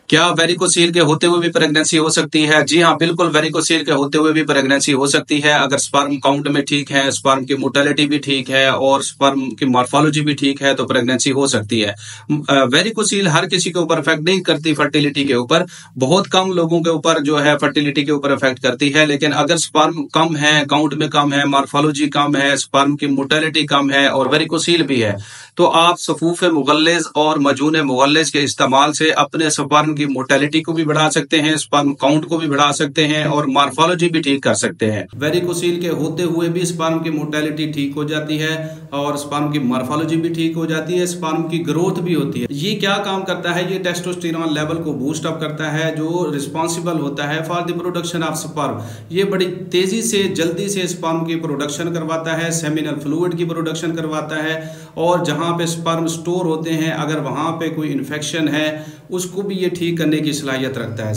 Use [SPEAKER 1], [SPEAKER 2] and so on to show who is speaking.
[SPEAKER 1] क्या वेरिकोसील के होते हुए भी प्रेगनेंसी हो सकती है? जी हाँ, बिल्कुल वेरिकोसील के होते हुए भी प्रेगनेंसी हो सकती है अगर स्पर्म काउंट में ठीक है, स्पर्म की मोटेलिटी भी ठीक है और स्पर्म की मॉर्फोलॉजी भी ठीक है तो प्रेगनेंसी हो सकती है। वेरिकोसील हर किसी के ऊपर इफेक्ट नहीं करती फर्टिलिटी के ऊपर, बहुत कम लोगों के ऊपर जो है फर्टिलिटी के ऊपर इफेक्ट करती है। लेकिन अगर स्पर्म कम है, काउंट में कम है, मॉर्फोलॉजी कम है, स्पर्म की मोटेलिटी कम है और वेरिकोसील भी है, तो आप सफूफ मुगल्लिज और मजून मुगल्लिज के इस्तेमाल से अपने स्पर्म की मोटेलिटी को भी बढ़ा सकते हैं, स्पर्म काउंट को भी बढ़ा सकते हैं और मॉर्फोलॉजी भी ठीक कर सकते हैं। वेरिकोसील के होते हुए भी स्पर्म की मोटेलिटी ठीक हो जाती है और स्पर्म की मॉर्फोलॉजी भी ठीक हो जाती है, स्पर्म की ग्रोथ भी होती है। ये क्या काम करता है? ये टेस्टोस्टेरोन लेवल को बूस्ट अप करता है जो रिस्पॉन्सिबल होता है for the production of sperm. ये बड़ी तेजी से जल्दी से स्पर्म की प्रोडक्शन करवाता है, सेमिनल फ्लूइड की प्रोडक्शन करवाता है और जहां पे स्पर्म स्टोर होते हैं अगर वहां पे कोई इन्फेक्शन है उसको भी ये ठीक करने की सलाहियत रखता है।